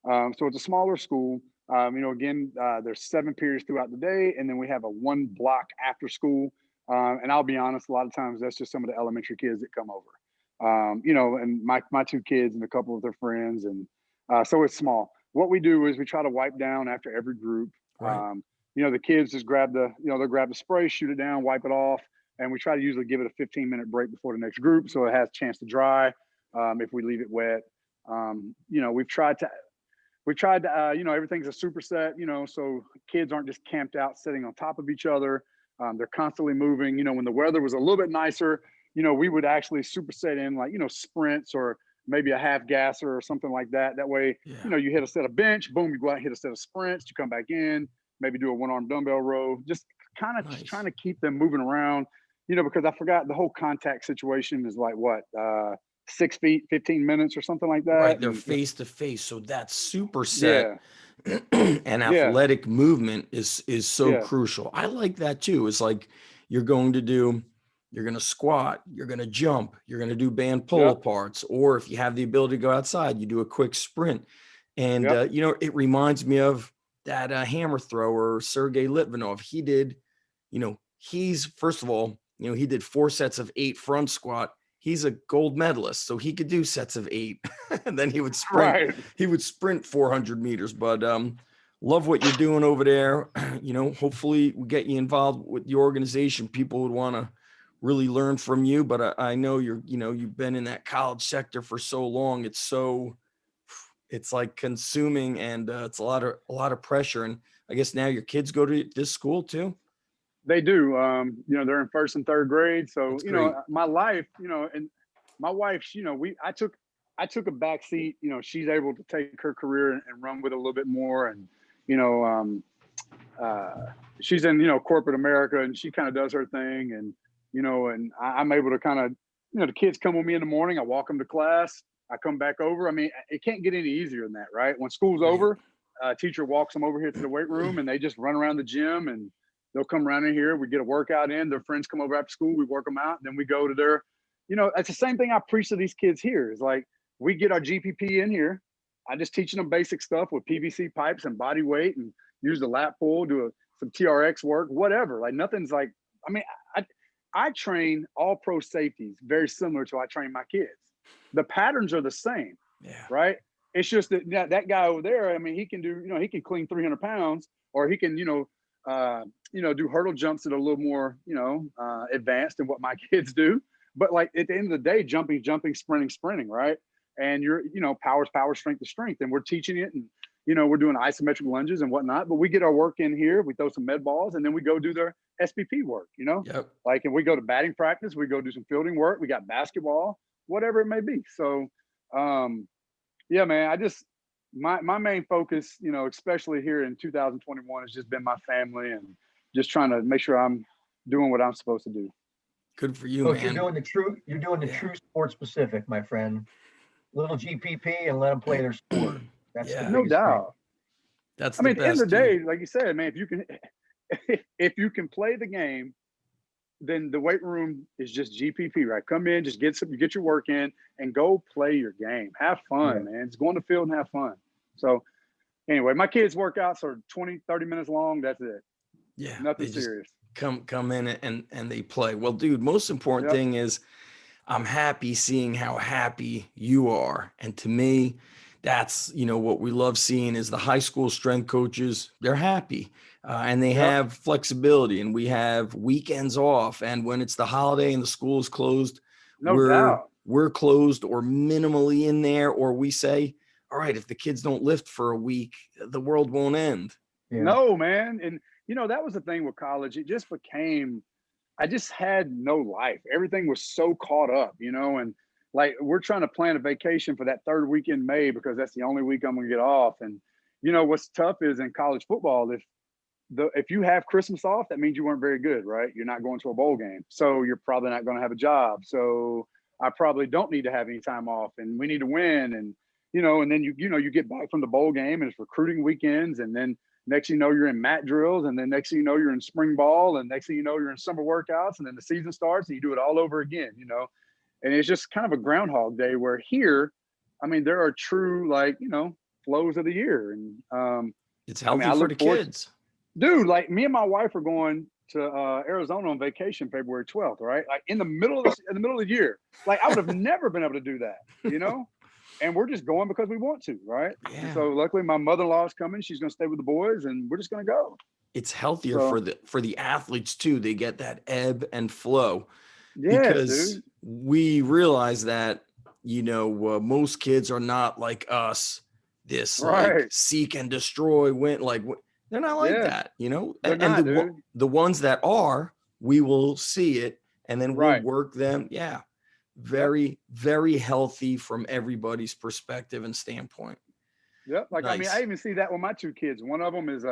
Yeah. So it's a smaller school. Again, there's 7 periods throughout the day, and then we have a 1 block after school. And I'll be honest, a lot of times that's just some of the elementary kids that come over. And my 2 kids and a couple of their friends, and so it's small. What we do is we try to wipe down after every group. Right. The kids just they'll grab the spray, shoot it down, wipe it off, and we try to usually give it a 15-minute break before the next group so it has a chance to dry. If we leave it wet, we've tried to, everything's a superset, so kids aren't just camped out sitting on top of each other. They're constantly moving. When the weather was a little bit nicer, we would actually superset in like, sprints or maybe a half gasser or something like that. That way, Yeah. you hit a set of bench, boom, you go out and hit a set of sprints, you come back in, maybe do a 1-arm dumbbell row, just kind of just trying Nice. to keep them moving around, because I forgot the whole contact situation is like what, 6 feet, 15 minutes or something like that. Right, they're And face to face, so that superset yeah, and yeah, athletic movement is so yeah, crucial. I like that too. It's like you're going to do, you're going to squat, you're going to jump, you're going to do band pull yep, aparts, or if you have the ability to go outside, you do a quick sprint. And yep, it reminds me of that hammer thrower Sergey Litvinov. He did, he's first of all, he did 4 sets of 8 front squat. He's a gold medalist, so he could do sets of 8, and then he would sprint. right. He would sprint 400 meters. But love what you're doing over there. Hopefully we get you involved with the organization. People would want to really learn from you. But I know you've been in that college sector for so long. It's like consuming, and it's a lot of pressure. And I guess now your kids go to this school too. They do. They're in 1st and 3rd grade. So, That's great. my life, and my wife's, I took a back seat. She's able to take her career and run with it a little bit more. And, you know, um, she's in, corporate America, and she kind of does her thing. And I'm able to kind of, the kids come with me in the morning. I walk them to class. I come back over. I mean, it can't get any easier than that, right? When school's Right. over, teacher walks them over here to the weight room, and they just run around the gym, and they'll come around in here. We get a workout in. Their friends come over after school. We work them out. Then we go to their, it's the same thing I preach to these kids here. Is like we get our GPP in here. I just teaching them basic stuff with PVC pipes and body weight, and use the lat pull, do some TRX work, whatever. Like nothing's like. I mean, I train all pro safeties very similar to I train my kids. The patterns are the same, Yeah. right? It's just that guy over there. I mean, he can do, he can clean 300 pounds, or he can, do hurdle jumps that are a little more, advanced than what my kids do. But like at the end of the day, jumping, sprinting, right? And you're, power, strength to strength, and we're teaching it, and we're doing isometric lunges and whatnot. But we get our work in here. We throw some med balls, and then we go do their SPP work. Yep. Like, and we go to batting practice. We go do some fielding work. We got basketball, whatever it may be. So, yeah, man, my main focus, especially here in 2021, has just been my family and just trying to make sure I'm doing what I'm supposed to do. Good for you, Coach, man. you're doing the Yeah. true sport specific, my friend. Little GPP and let them play their sport. That's Yeah. the No biggest thing. doubt. That's I the mean, at the end of best, the dude. day, like you said, man, if you can play the game then the weight room is just GPP, right? Come in, just get your work in, and go play your game. Have fun, man. Just go on the field and have fun. So anyway, my kids' workouts are 20, 30 minutes long. That's it. Yeah, Nothing they just serious. come in and they play. Well, dude, most important thing is I'm happy seeing how happy you are. And to me, that's, what we love seeing is the high school strength coaches, they're happy and they have flexibility, and we have weekends off. And when it's the holiday and the school is closed, No doubt. we're closed or minimally in there, or we say, all right, if the kids don't lift for a week, the world won't end. Yeah. No, man. And, that was the thing with college. It just became, I just had no life. Everything was so caught up, and like we're trying to plan a vacation for that third week in May because that's the only week I'm going to get off. And, what's tough is in college football, if you have Christmas off, that means you weren't very good, right? You're not going to a bowl game. So you're probably not going to have a job. So I probably don't need to have any time off, and we need to win. And, and then you get back from the bowl game and it's recruiting weekends. And then next thing you know, you're in mat drills. And then next thing you know, you're in spring ball. And next thing you know, you're in summer workouts. And then the season starts and you do it all over again, and it's just kind of a Groundhog Day, where here, I mean, there are true, flows of the year. And it's healthy for the kids. Dude, like me and my wife are going to Arizona on vacation February 12th, right? Like in the middle of the year. Like I would have never been able to do that, And we're just going because we want to, right? Yeah. And so luckily my mother-in-law is coming. She's going to stay with the boys, and we're just going to go. It's healthier for the athletes too. They get that ebb and flow. Yeah, because dude. we realize that, most kids are not like us, this like seek and destroy win. Like they're not like that, the ones that are, we will see it and then we'll work them. Yeah. Very, very healthy from everybody's perspective and standpoint. Yep. Like, nice. I mean, I even see that with my two kids. One of them is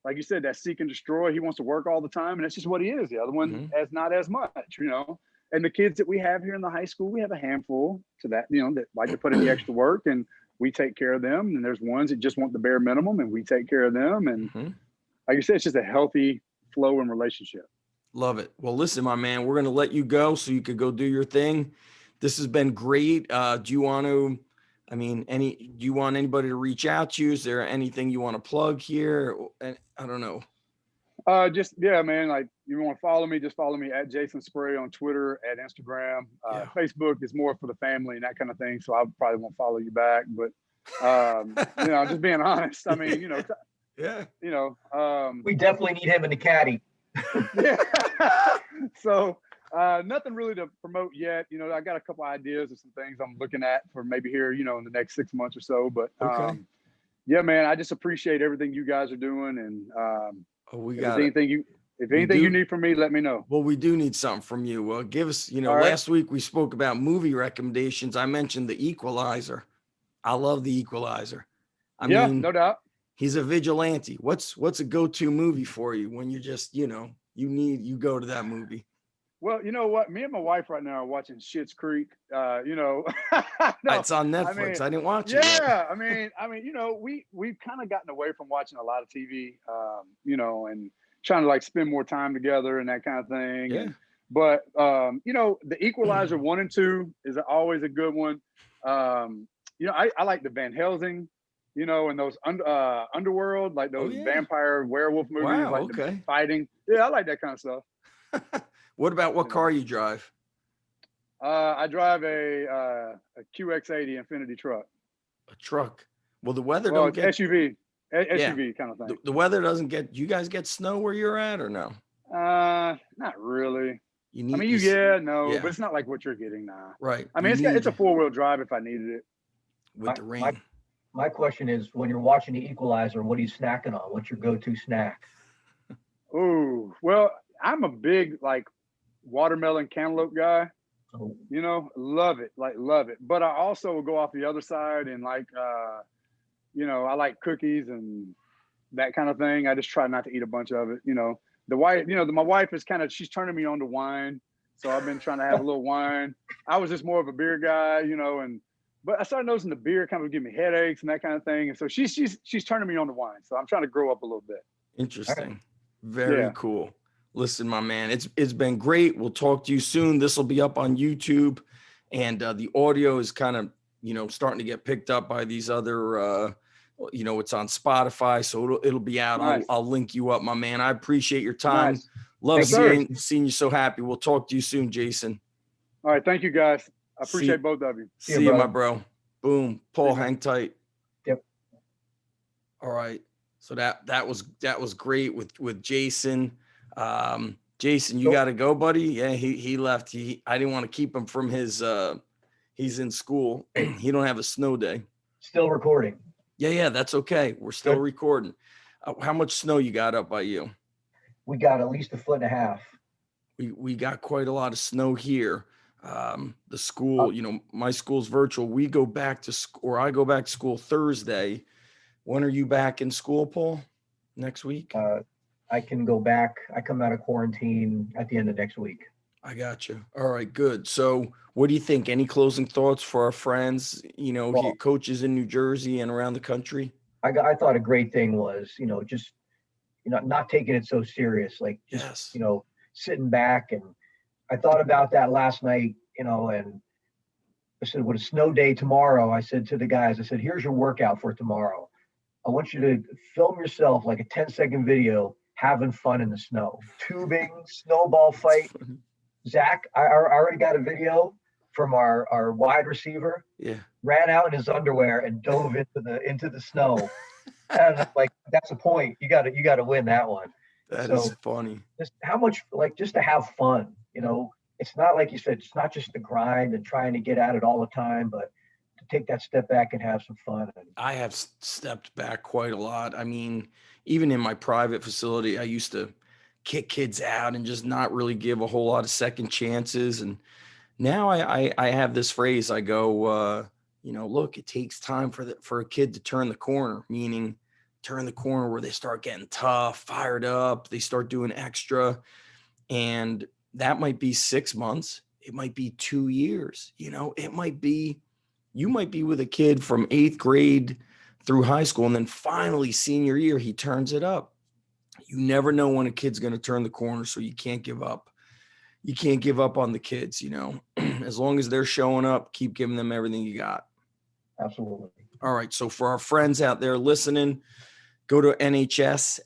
like you said, that seek and destroy. He wants to work all the time, and that's just what he is. The other one has not as much, And the kids that we have here in the high school, we have a handful to that, that like to put in the extra work, and we take care of them. And there's ones that just want the bare minimum, and we take care of them. And like you said, it's just a healthy flow and relationship. Love it. Well, listen, my man, we're going to let you go so you could go do your thing. This has been great. Do you want to, do you want anybody to reach out to you? Is there anything you want to plug here? I don't know. Man. Like, you want to follow me, just follow me at Jason Spray on Twitter, at Instagram. Facebook is more for the family and that kind of thing. So I probably won't follow you back, but just being honest. I mean, we definitely need him in the caddy. Yeah. So nothing really to promote yet. I got a couple ideas of some things I'm looking at for maybe here, in the next 6 months or so. But yeah, man, I just appreciate everything you guys are doing. And if anything you need from me, let me know. Well, we do need something from you. Give us, last week we spoke about movie recommendations. I mentioned The Equalizer. I love The Equalizer. I mean, no doubt. He's a vigilante. What's a go-to movie for you when you're just, you go to that movie? Well, you know what? Me and my wife right now are watching Schitt's Creek. No, it's on Netflix. I didn't watch it. Yeah, I mean, we've kind of gotten away from watching a lot of TV, and trying to like spend more time together and that kind of thing. Yeah. But The Equalizer 1 and 2 is always a good one. I like the Van Helsing, and those Underworld, like those vampire werewolf movies, the fighting. Yeah, I like that kind of stuff. What about what car you drive? I drive a QX80 Infinity truck. A truck. Well, the weather don't get SUV kind of thing. The weather doesn't get. You guys get snow where you're at, or no? Not really. But it's not like what you're getting now. Right. I mean, it's a 4-wheel drive if I needed it. With the rain. My question is, when you're watching The Equalizer, what are you snacking on? What's your go-to snack? Oh, well, I'm a big watermelon cantaloupe guy. Oh. Love it. But I also will go off the other side and I like cookies and that kind of thing. I just try not to eat a bunch of it. My wife is she's turning me on to wine. So I've been trying to have a little wine. I was just more of a beer guy, but I started noticing the beer kind of give me headaches and that kind of thing. And so she's turning me on to wine. So I'm trying to grow up a little bit. Interesting. Very cool. Listen, my man, it's been great. We'll talk to you soon. This will be up on YouTube, and the audio is kind of starting to get picked up by these other. It's on Spotify, so it'll be out. Nice. I'll link you up, my man. I appreciate your time. Nice. Love Yes, sir. seeing you so happy. We'll talk to you soon, Jason. All right. Thank you, guys. I See- appreciate both of you. See you, my bro. Boom. Paul, See you, man. hang tight. Yep. All right. So that was great with Jason. Jason, you Cool. got to go, buddy. Yeah, he left. I didn't want to keep him from his. He's in school. He don't have a snow day. Still recording. Yeah, that's okay. We're still Good. recording. How much snow you got up by you? We got at least 1.5 feet. We got quite a lot of snow here. The school, my school's virtual. We go back to school, or I go back to school Thursday. When are you back in school, Paul? Next week? I can go back. I come out of quarantine at the end of next week. I got you. All right, good. So what do you think? Any closing thoughts for our friends, Well, coaches in New Jersey and around the country? I thought a great thing was, just, not taking it so serious, like just, Yes. sitting back. And I thought about that last night, and I said, with a snow day tomorrow, I said to the guys, I said, here's your workout for tomorrow. I want you to film yourself like a 10-second video having fun in the snow, tubing, snowball fight. Zach, I already got a video from our wide receiver. Yeah. Ran out in his underwear and dove into the snow. And I'm like, that's a point. You got to win that one. That is funny. Just how much, just to have fun. It's not like you said. It's not just the grind and trying to get at it all the time, but to take that step back and have some fun. I have stepped back quite a lot. I mean, even in my private facility, I used to kick kids out and just not really give a whole lot of second chances. And now I have this phrase. I go, look, it takes time for a kid to turn the corner, meaning turn the corner where they start getting tough, fired up, they start doing extra. And that might be 6 months. It might be 2 years. It might be, you might be with a kid from 8th grade through high school, and then finally senior year, he turns it up. You never know when a kid's going to turn the corner, so you can't give up. You can't give up on the kids, as long as they're showing up, keep giving them everything you got. Absolutely. All right. So for our friends out there listening, go to nhssca.us.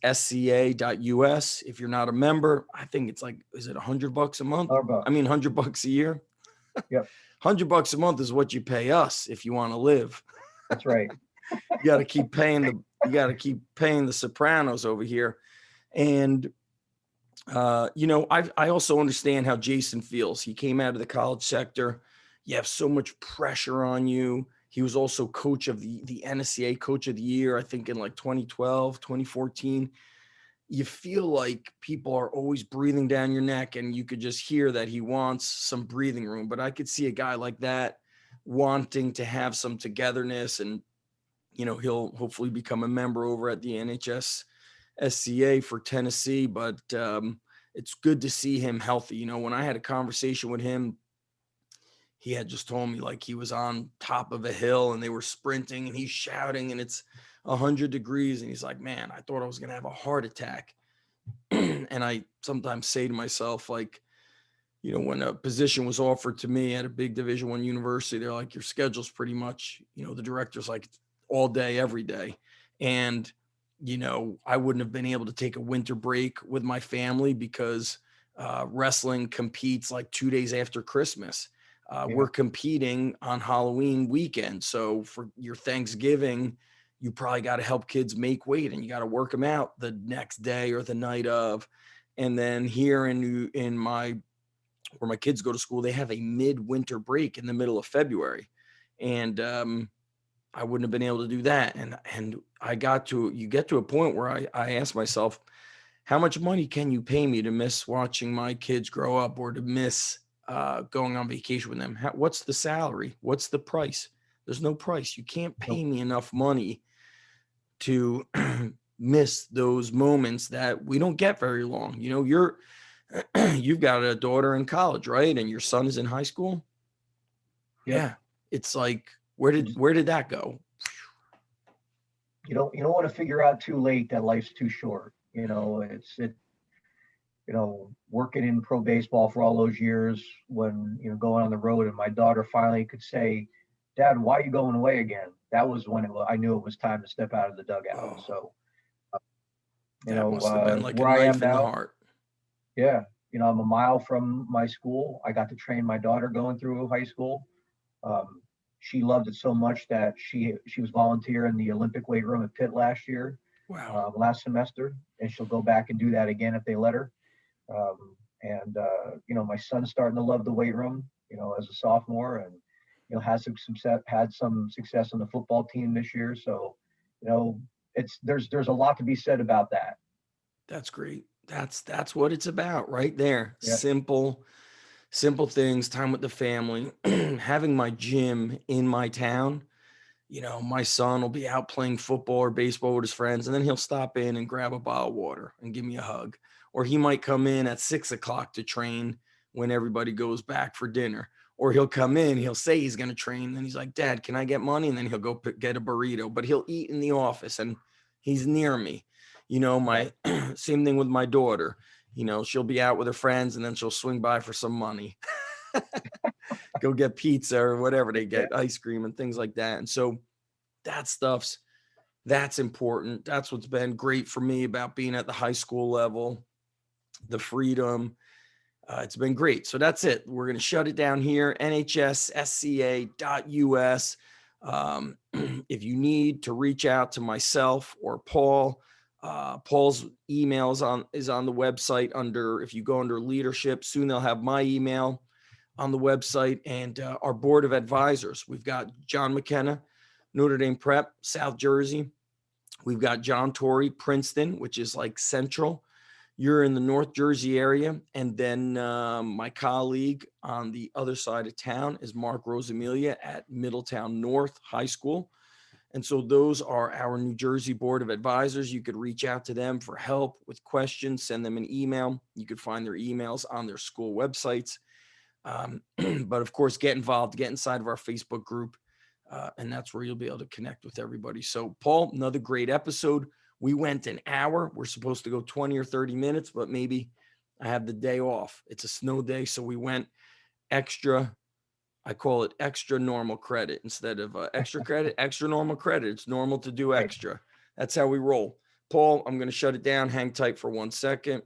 If you're not a member, I think it's like, is it $100 a month? I mean, $100 a year. Yep. $100 a month is what you pay us if you want to live. That's right. You got to keep paying the Sopranos over here. And, I also understand how Jason feels. He came out of the college sector. You have so much pressure on you. He was also coach of the NSCA Coach of the Year, I think in like 2012, 2014. You feel like people are always breathing down your neck, and you could just hear that he wants some breathing room. But I could see a guy like that wanting to have some togetherness, and, he'll hopefully become a member over at the NHS SCA for Tennessee. But it's good to see him healthy. When I had a conversation with him, he had just told me like he was on top of a hill and they were sprinting and he's shouting and it's 100 degrees. And he's like, man, I thought I was going to have a heart attack. And I sometimes say to myself, like, when a position was offered to me at a big Division I university, they're like, your schedule's pretty much, the director's like all day, every day. And, I wouldn't have been able to take a winter break with my family because wrestling competes like 2 days after Christmas. We're competing on Halloween weekend. So for your Thanksgiving, you probably got to help kids make weight and you got to work them out the next day or the night of. And then here where my kids go to school, they have a midwinter break in the middle of February. And I wouldn't have been able to do that. And you get to a point where I ask myself, how much money can you pay me to miss watching my kids grow up or to miss going on vacation with them? What's the salary? What's the price? There's no price. You can't pay me enough money to miss those moments that we don't get very long. You've got a daughter in college, right? And your son is in high school. Yeah. It's like, where did that go? You don't want to figure out too late that life's too short. working in pro baseball for all those years, when, going on the road, and my daughter finally could say, Dad, why are you going away again? That was when I knew it was time to step out of the dugout. Oh, So, that must have been like a where I am knife in the now, heart. yeah, I'm a mile from my school. I got to train my daughter going through high school. Um, she loved it so much that she was volunteering in the Olympic weight room at Pitt Wow. last semester, and she'll go back and do that again if they let her. And my son's starting to love the weight room, as a sophomore, and has had some success on the football team this year. So, there's a lot to be said about that. That's great. That's what it's about right there. Yeah. Simple things, time with the family, having my gym in my town. My son will be out playing football or baseball with his friends, and then he'll stop in and grab a bottle of water and give me a hug. Or he might come in at 6 o'clock to train when everybody goes back for dinner. Or he'll come in, he'll say he's going to train, and he's like, Dad, can I get money? And then he'll go get a burrito, but he'll eat in the office and he's near me. My same thing with my daughter. She'll be out with her friends and then she'll swing by for some money, go get pizza or whatever they Yeah. get, ice cream and things like that. And so that's important. That's what's been great for me about being at the high school level, the freedom. It's been great. So that's it. We're going to shut it down here. nhssca.us. If you need to reach out to myself or Paul, Paul's email is on the website if you go under leadership. Soon they'll have my email on the website, and our board of advisors. We've got John McKenna, Notre Dame Prep, South Jersey. We've got John Torrey, Princeton, which is like central. You're in the North Jersey area. And then my colleague on the other side of town is Mark Rosamilia at Middletown North High School. And so those are our New Jersey Board of Advisors. You could reach out to them for help with questions, send them an email. You could find their emails on their school websites. But of course, get involved, get inside of our Facebook group. And that's where you'll be able to connect with everybody. So, Paul, another great episode. We went an hour. We're supposed to go 20 or 30 minutes, but maybe I have the day off. It's a snow day. So we went extra. I call it extra normal credit instead of extra credit, extra normal credit. It's normal to do Right. extra. That's how we roll. Paul, I'm going to shut it down. Hang tight for 1 second.